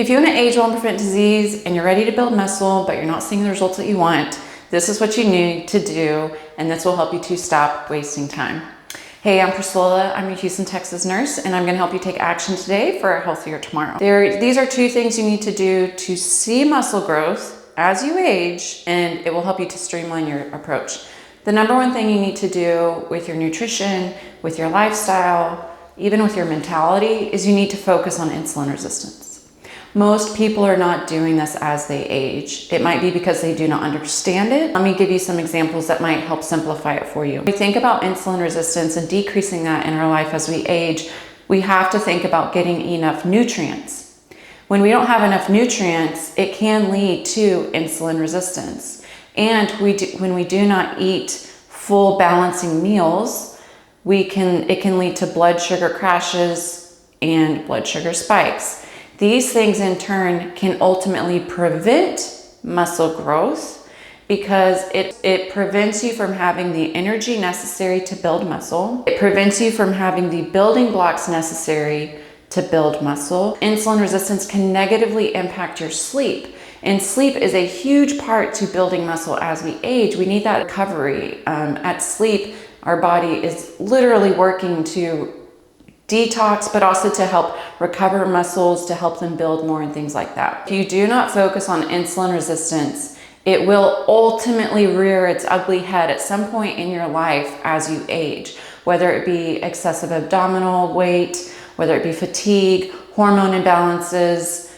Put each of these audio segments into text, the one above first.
If you want to age well and prevent disease and you're ready to build muscle, but you're not seeing the results that you want, this is what you need to do, and this will help you to stop wasting time. Hey, I'm Priscilla. I'm a Houston, Texas nurse, and I'm going to help you take action today for a healthier tomorrow. These are 2 things you need to do to see muscle growth as you age, and it will help you to streamline your approach. The number 1 thing you need to do with your nutrition, with your lifestyle, even with your mentality, is you need to focus on insulin resistance. Most people are not doing this as they age. It might be because they do not understand it. Let me give you some examples that might help simplify it for you. When we think about insulin resistance and decreasing that in our life as we age, we have to think about getting enough nutrients. When we don't have enough nutrients, it can lead to insulin resistance. And when we do not eat full balancing meals, it can lead to blood sugar crashes and blood sugar spikes. These things in turn can ultimately prevent muscle growth because it prevents you from having the energy necessary to build muscle. It prevents you from having the building blocks necessary to build muscle. Insulin resistance can negatively impact your sleep. And sleep is a huge part to building muscle as we age. We need that recovery. At sleep, our body is literally working to detox, but also to help recover muscles, to help them build more and things like that. If you do not focus on insulin resistance, it will ultimately rear its ugly head at some point in your life as you age, whether it be excessive abdominal weight, whether it be fatigue, hormone imbalances,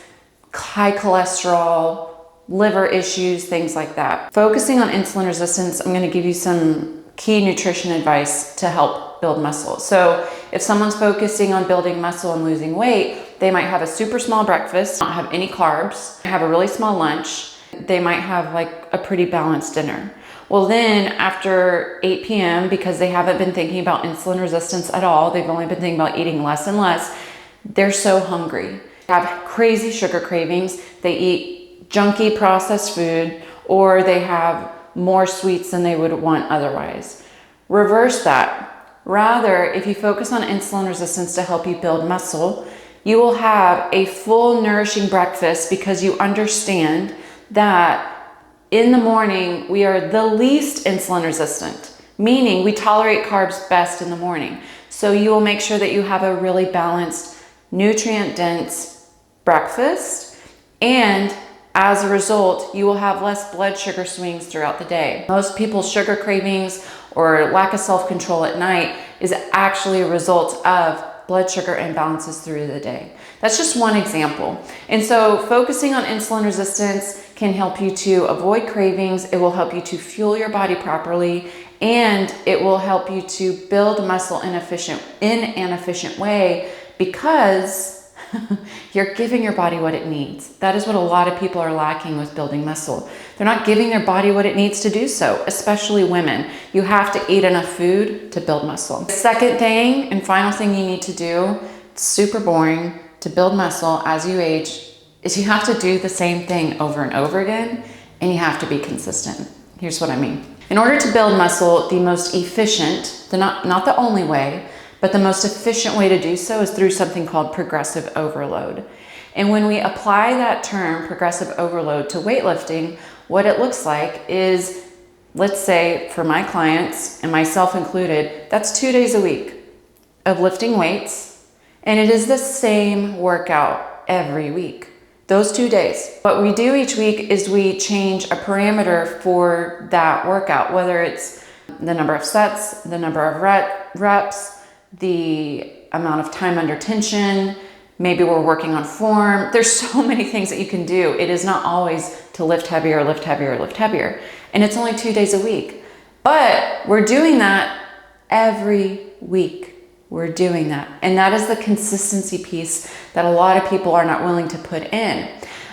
high cholesterol, liver issues, things like that. Focusing on insulin resistance, I'm going to give you some key nutrition advice to help build muscle. So if someone's focusing on building muscle and losing weight, they might have a super small breakfast, not have any carbs, have a really small lunch. They might have like a pretty balanced dinner. Well, then after 8 p.m., because they haven't been thinking about insulin resistance at all, they've only been thinking about eating less and less, they're so hungry. They have crazy sugar cravings. They eat junky processed food, or they have more sweets than they would want otherwise. Reverse that. Rather, if you focus on insulin resistance to help you build muscle, you will have a full nourishing breakfast because you understand that in the morning we are the least insulin resistant, meaning we tolerate carbs best in the morning. So you will make sure that you have a really balanced, nutrient-dense breakfast, and as a result, you will have less blood sugar swings throughout the day. Most people's sugar cravings or lack of self-control at night is actually a result of blood sugar imbalances through the day. That's just one example. And so focusing on insulin resistance can help you to avoid cravings. It will help you to fuel your body properly, and it will help you to build muscle in an efficient way because you're giving your body what it needs. That is what a lot of people are lacking with building muscle. They're not giving their body what it needs to do so, especially women. You have to eat enough food to build muscle. The second thing and final thing you need to do, it's super boring, to build muscle as you age, is you have to do the same thing over and over again, and you have to be consistent. Here's what I mean. In order to build muscle, the most efficient, not the only way, but the most efficient way to do so is through something called progressive overload. And when we apply that term, progressive overload, to weightlifting, what it looks like is, let's say for my clients, and myself included, that's 2 days a week of lifting weights, and it is the same workout every week. Those 2 days. What we do each week is we change a parameter for that workout, whether it's the number of sets, the number of reps, the amount of time under tension, maybe we're working on form. There's so many things that you can do. It is not always to lift heavier, lift heavier, lift heavier. And it's only 2 days a week. But we're doing that every week. We're doing that. And that is the consistency piece that a lot of people are not willing to put in.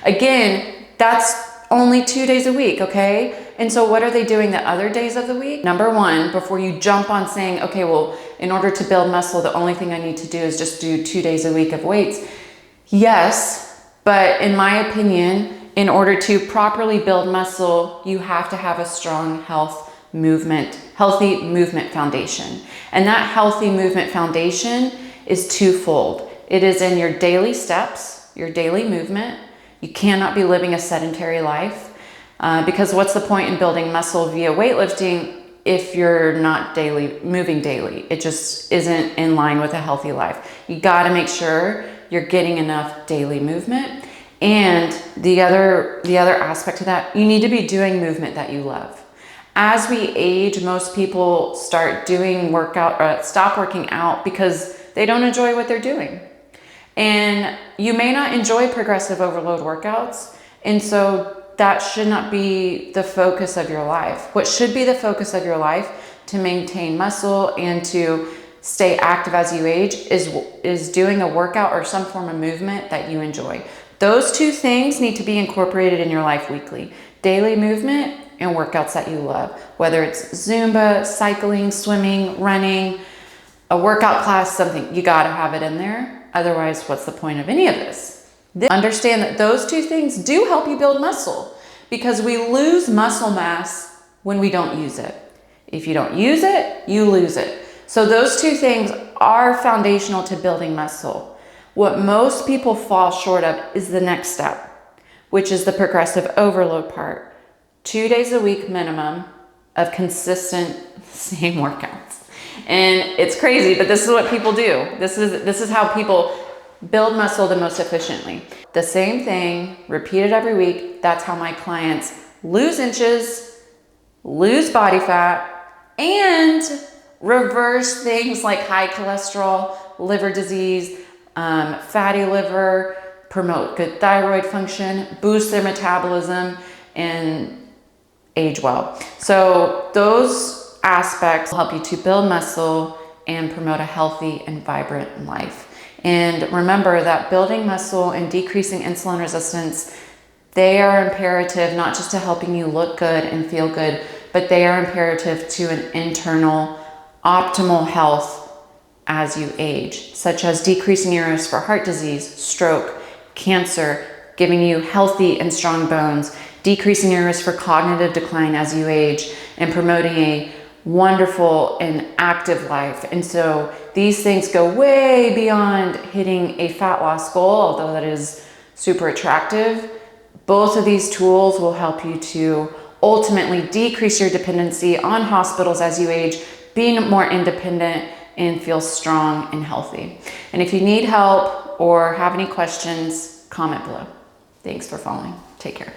Again, that's only 2 days a week, okay? And so what are they doing the other days of the week? Number 1, before you jump on saying, okay, well, in order to build muscle, the only thing I need to do is just do 2 days a week of weights. Yes, but in my opinion, in order to properly build muscle, you have to have a strong healthy movement foundation. And that healthy movement foundation is twofold. It is in your daily steps, your daily movement. You cannot be living a sedentary life because what's the point in building muscle via weightlifting if you're not moving daily? It just isn't in line with a healthy life. You got to make sure you're getting enough daily movement. And the other aspect to that, you need to be doing movement that you love. As we age, most people start doing stop working out because they don't enjoy what they're doing. And you may not enjoy progressive overload workouts, and so that should not be the focus of your life. What should be the focus of your life to maintain muscle and to stay active as you age is doing a workout or some form of movement that you enjoy. Those two things need to be incorporated in your life weekly. Daily movement and workouts that you love, whether it's Zumba, cycling, swimming, running, a workout class, something, you gotta have it in there. Otherwise, what's the point of any of this? Understand that those two things do help you build muscle because we lose muscle mass when we don't use it. If you don't use it, you lose it. So those two things are foundational to building muscle. What most people fall short of is the next step, which is the progressive overload part. 2 days a week minimum of consistent same workouts. And it's crazy, but this is what people do. This is how people build muscle the most efficiently. The same thing, repeated every week. That's how my clients lose inches, lose body fat, and reverse things like high cholesterol, liver disease, fatty liver, promote good thyroid function, boost their metabolism, and age well. So those aspects help you to build muscle and promote a healthy and vibrant life. And remember that building muscle and decreasing insulin resistance, they are imperative not just to helping you look good and feel good, but they are imperative to an internal optimal health as you age, such as decreasing your risk for heart disease, stroke, cancer, giving you healthy and strong bones, decreasing your risk for cognitive decline as you age, and promoting a wonderful and active life. And so these things go way beyond hitting a fat loss goal, although that is super attractive. Both of these tools will help you to ultimately decrease your dependency on hospitals as you age, being more independent, and feel strong and healthy. And if you need help or have any questions, comment below. Thanks for following. Take care.